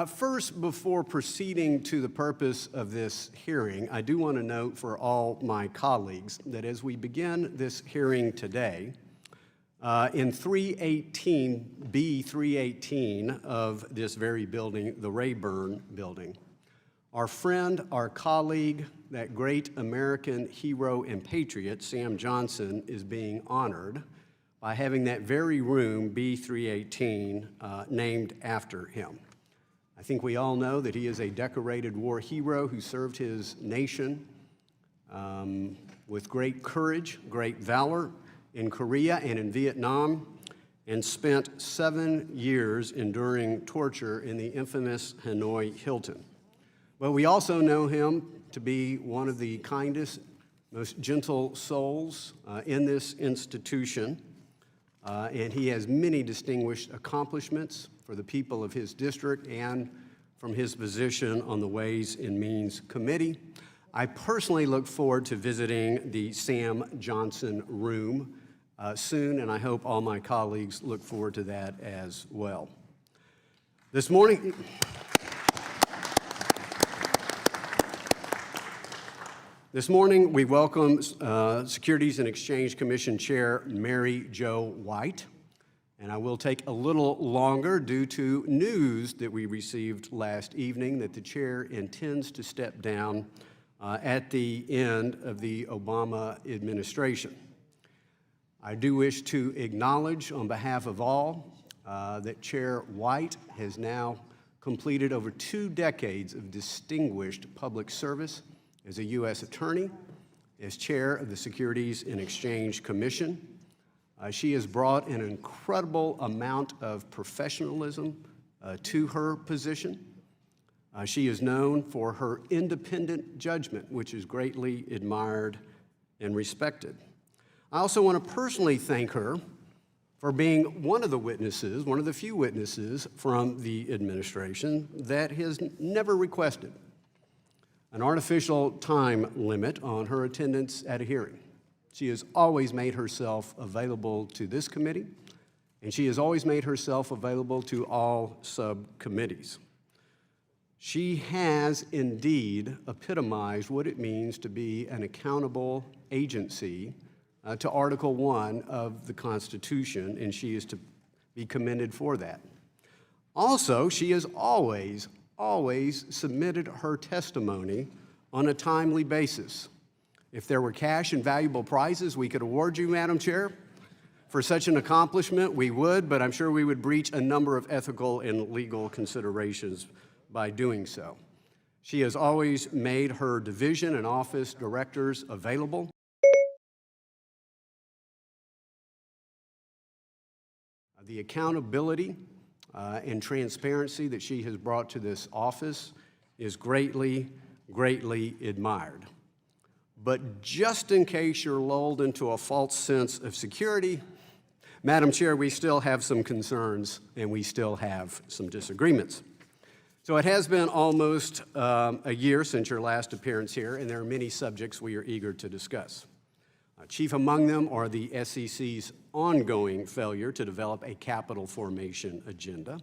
First, before proceeding to the purpose of this hearing, I do want to note for all my colleagues that as we begin this hearing today, in 318, B318 of this very building, the Rayburn Building, our friend, our colleague, that great American hero and patriot, Sam Johnson, is being honored by having that very room, B318, named after him. I think we all know that he is a decorated war hero who served his nation with great courage, great valor in Korea and in Vietnam, and spent 7 years enduring torture in the infamous Hanoi Hilton. But we also know him to be one of the kindest, most gentle souls in this institution, and he has many distinguished accomplishments for the people of his district and from his position on the Ways and Means Committee. I personally look forward to visiting the Sam Johnson Room soon, and I hope all my colleagues look forward to that as well. This morning, we welcome Securities and Exchange Commission Chair Mary Jo White. And I will take a little longer due to news that we received last evening that the chair intends to step down at the end of the Obama administration. I do wish to acknowledge on behalf of all that Chair White has now completed over 2 decades of distinguished public service as a U.S. attorney, as chair of the Securities and Exchange Commission. She has brought an incredible amount of professionalism to her position. She is known for her independent judgment, which is greatly admired and respected. I also want to personally thank her for being one of the witnesses, one of the few witnesses from the administration that has never requested an artificial time limit on her attendance at a hearing. She has always made herself available to this committee, and she has always made herself available to all subcommittees. She has indeed epitomized what it means to be an accountable agency to Article 1 of the Constitution, and she is to be commended for that. Also, she has always submitted her testimony on a timely basis. If there were cash and valuable prizes we could award you, Madam Chair, for such an accomplishment, we would, but I'm sure we would breach a number of ethical and legal considerations by doing so. She has always made her division and office directors available. The accountability and transparency that she has brought to this office is greatly admired. But just in case you're lulled into a false sense of security, Madam Chair, we still have some concerns and we still have some disagreements. So it has been almost a year since your last appearance here, and there are many subjects we are eager to discuss. Chief among them are the SEC's ongoing failure to develop a capital formation agenda.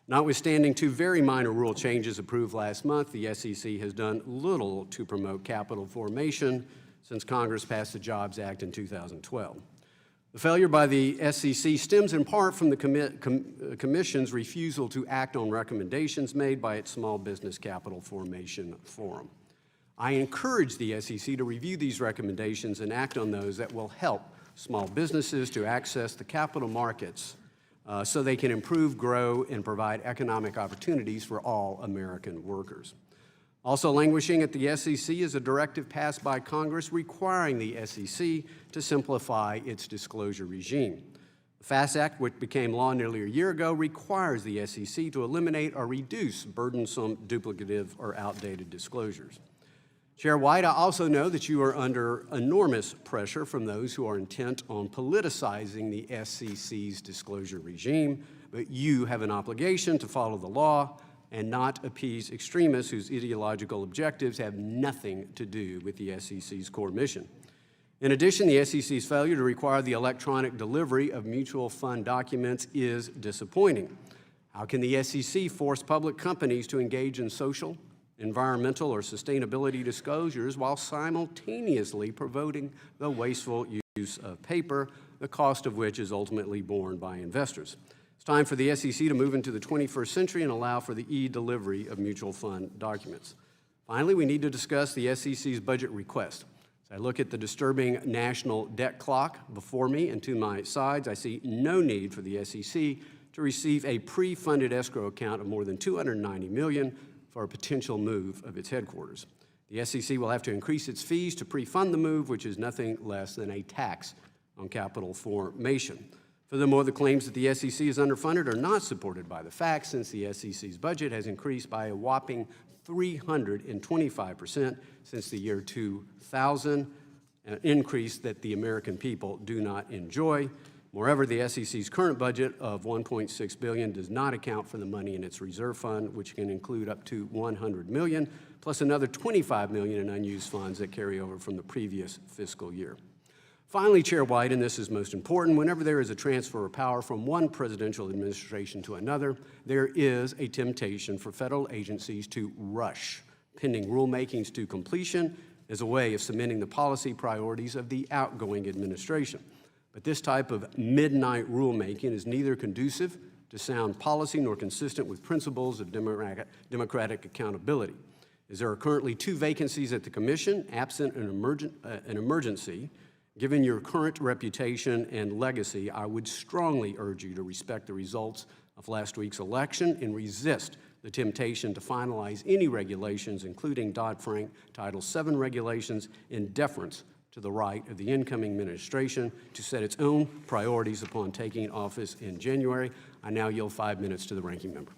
Notwithstanding 2 very minor rule changes approved last month, the SEC has done little to promote capital formation since Congress passed the Jobs Act in 2012. The failure by the SEC stems in part from the Commission's refusal to act on recommendations made by its Small Business Capital Formation Forum. I encourage the SEC to review these recommendations and act on those that will help small businesses to access the capital markets so they can improve, grow, and provide economic opportunities for all American workers. Also languishing at the SEC is a directive passed by Congress requiring the SEC to simplify its disclosure regime. The FAST Act, which became law nearly a year ago, requires the SEC to eliminate or reduce burdensome, duplicative, or outdated disclosures. Chair White, I also know that you are under enormous pressure from those who are intent on politicizing the SEC's disclosure regime, but you have an obligation to follow the law and not appease extremists whose ideological objectives have nothing to do with the SEC's core mission. In addition, the SEC's failure to require the electronic delivery of mutual fund documents is disappointing. How can the SEC force public companies to engage in social, environmental, or sustainability disclosures while simultaneously promoting the wasteful use of paper, the cost of which is ultimately borne by investors? It's time for the SEC to move into the 21st century and allow for the e-delivery of mutual fund documents. Finally, we need to discuss the SEC's budget request. As I look at the disturbing national debt clock before me and to my sides, I see no need for the SEC to receive a pre-funded escrow account of more than $290 million for a potential move of its headquarters. The SEC will have to increase its fees to pre-fund the move, which is nothing less than a tax on capital formation. Furthermore, the claims that the SEC is underfunded are not supported by the facts, since the SEC's budget has increased by a whopping 325% since the year 2000, an increase that the American people do not enjoy. Moreover, the SEC's current budget of $1.6 billion does not account for the money in its reserve fund, which can include up to $100 million, plus another $25 million in unused funds that carry over from the previous fiscal year. Finally, Chair White, and this is most important, whenever there is a transfer of power from one presidential administration to another, there is a temptation for federal agencies to rush pending rulemakings to completion as a way of cementing the policy priorities of the outgoing administration. But this type of midnight rulemaking is neither conducive to sound policy nor consistent with principles of democratic accountability. As there are currently 2 vacancies at the Commission, absent an emergency, given your current reputation and legacy, I would strongly urge you to respect the results of last week's election and resist the temptation to finalize any regulations, including Dodd-Frank Title VII regulations, in deference to the right of the incoming administration to set its own priorities upon taking office in January. I now yield 5 minutes to the ranking member.